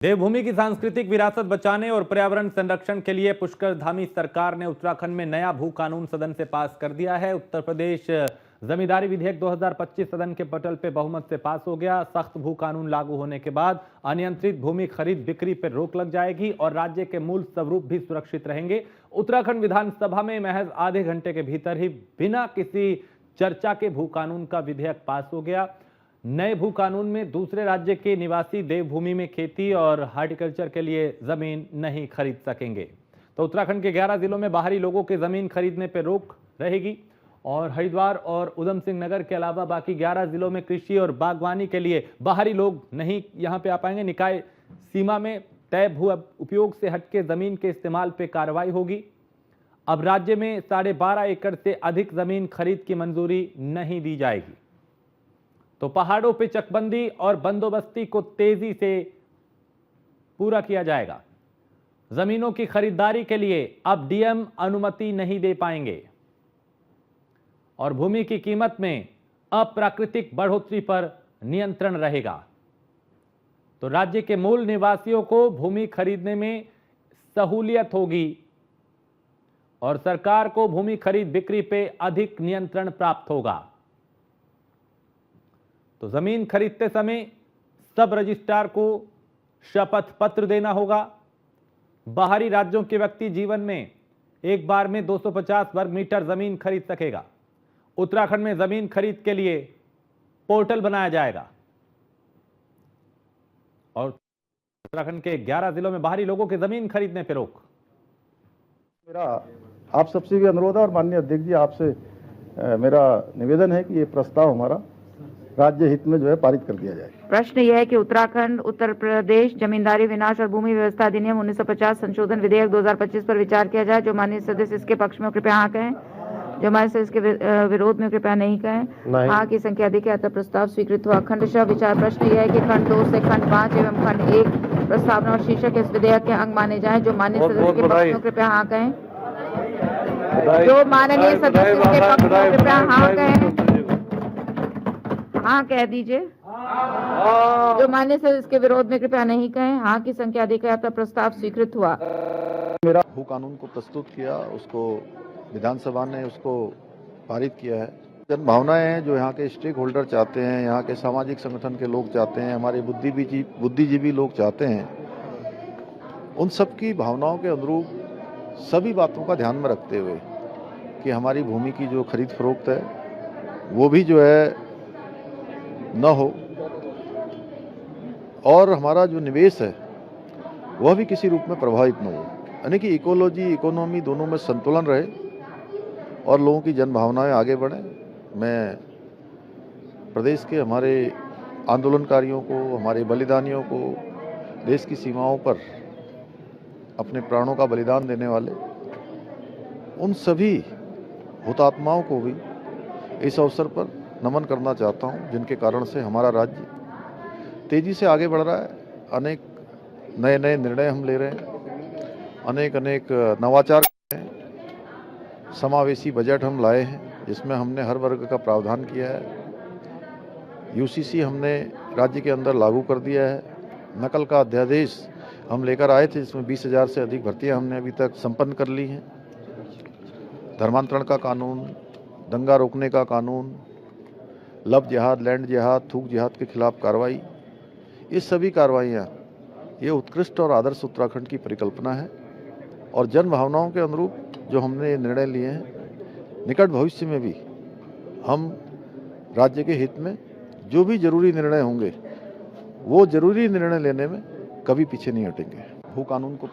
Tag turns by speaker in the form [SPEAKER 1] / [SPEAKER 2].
[SPEAKER 1] देवभूमि की सांस्कृतिक विरासत बचाने और पर्यावरण संरक्षण के लिए पुष्करधामी सरकार ने उत्तराखंड में नया भू कानून सदन से पास कर दिया है। उत्तर प्रदेश जमींदारी विधेयक 2025 सदन के पटल पे बहुमत से पास हो गया। सख्त भू कानून लागू होने के बाद अनियंत्रित भूमि खरीद बिक्री पर रोक लग जाएगी और राज्य के मूल स्वरूप भी सुरक्षित रहेंगे। उत्तराखंड विधानसभा में महज आधे घंटे के भीतर ही बिना किसी चर्चा के भू कानून का विधेयक पास हो गया। नए भू कानून में दूसरे राज्य के निवासी देवभूमि में खेती और हॉर्टिकल्चर के लिए जमीन नहीं खरीद सकेंगे। तो उत्तराखंड के 11 जिलों में बाहरी लोगों के जमीन खरीदने पर रोक रहेगी और हरिद्वार और उधम सिंह नगर के अलावा बाकी 11 जिलों में कृषि और बागवानी के लिए बाहरी लोग नहीं यहां पे आ पाएंगे। निकाय सीमा में तय भू उपयोग से हटके जमीन के इस्तेमाल पे कार्रवाई होगी। अब राज्य में 12.5 एकड़ से अधिक जमीन खरीद की मंजूरी नहीं दी जाएगी। तो पहाड़ों पे चकबंदी और बंदोबस्ती को तेजी से पूरा किया जाएगा। जमीनों की खरीदारी के लिए अब डीएम अनुमति नहीं दे पाएंगे और भूमि की कीमत में अप्राकृतिक बढ़ोतरी पर नियंत्रण रहेगा। तो राज्य के मूल निवासियों को भूमि खरीदने में सहूलियत होगी और सरकार को भूमि खरीद बिक्री पे अधिक नियंत्रण प्राप्त होगा। तो जमीन खरीदते समय सब रजिस्ट्रार को शपथ पत्र देना होगा। बाहरी राज्यों के व्यक्ति जीवन में एक बार में 250 वर्ग मीटर जमीन खरीद सकेगा। उत्तराखंड में जमीन खरीद के लिए पोर्टल बनाया जाएगा और उत्तराखंड के 11 जिलों में बाहरी लोगों के जमीन खरीदने पर रोक।
[SPEAKER 2] मेरा आप सबसे भी अनुरोध है और माननीय अध्यक्ष जी आपसे मेरा निवेदन है कि ये प्रस्ताव हमारा राज्य हित में जो है पारित कर दिया जाए।
[SPEAKER 3] प्रश्न यह है कि उत्तराखंड उत्तर प्रदेश जमींदारी विनाश और भूमि व्यवस्था अधिनियम 1950 संशोधन विधेयक 2025 पर विचार किया जाए। जो माननीय सदस्य इसके पक्ष में कृपया हाँ कहें, जो हमारे सदस्य इसके विरोध में कृपया नहीं कहें। हाँ की संख्या अधिक है अतः प्रस्ताव स्वीकृत हुआ। खंडशः विचार प्रश्न यह है कि खंड 2 से खंड 5 एवं खंड 1 प्रस्तावना और शीर्षक इस विधेयक के अंग माने जाए। जो माननीय सदस्य के पक्ष में कृपया हाँ कहें, जो माननीय सदस्य इसके पक्ष में कृपया हाँ कहें। हाँ कह दीजिए। जो मान्य सदस्य इसके विरोध में कृपया नहीं कहें। हाँ की संख्या अधिक है अतः प्रस्ताव स्वीकृत हुआ।
[SPEAKER 2] मेरा भू कानून को प्रस्तुत किया, उसको विधानसभा ने उसको पारित किया है। जन भावनाएं हैं जो यहाँ के स्टेक होल्डर चाहते हैं, यहाँ के सामाजिक संगठन के लोग चाहते हैं, हमारे बुद्धिजीवी लोग चाहते हैं, उन सब की भावनाओं के अनुरूप सभी बातों का ध्यान में रखते हुए कि हमारी भूमि की जो खरीद फरोख्त है वो भी जो है न हो और हमारा जो निवेश है वह भी किसी रूप में प्रभावित न हो, यानी कि इकोलॉजी इकोनॉमी दोनों में संतुलन रहे और लोगों की जन भावनाएं आगे बढ़ें। मैं प्रदेश के हमारे आंदोलनकारियों को, हमारे बलिदानियों को, देश की सीमाओं पर अपने प्राणों का बलिदान देने वाले उन सभी हुतात्माओं को भी इस अवसर पर नमन करना चाहता हूं, जिनके कारण से हमारा राज्य तेजी से आगे बढ़ रहा है। अनेक नए नए निर्णय हम ले रहे हैं, अनेक नवाचार कर रहे हैं, समावेशी बजट हम लाए हैं जिसमें हमने हर वर्ग का प्रावधान किया है। यूसीसी हमने राज्य के अंदर लागू कर दिया है। नकल का अध्यादेश हम लेकर आए थे जिसमें 20,000 से अधिक भर्तियां हमने अभी तक संपन्न कर ली हैं। धर्मांतरण का कानून, दंगा रोकने का कानून, लब जिहाद, लैंड जिहाद, थूक जिहाद के खिलाफ कार्रवाई, ये सभी कार्रवाइयाँ ये उत्कृष्ट और आदर्श उत्तराखंड की परिकल्पना है और जन भावनाओं के अनुरूप जो हमने निर्णय लिए हैं, निकट भविष्य में भी हम राज्य के हित में जो भी जरूरी निर्णय होंगे वो जरूरी निर्णय लेने में कभी पीछे नहीं हटेंगे। भू कानून को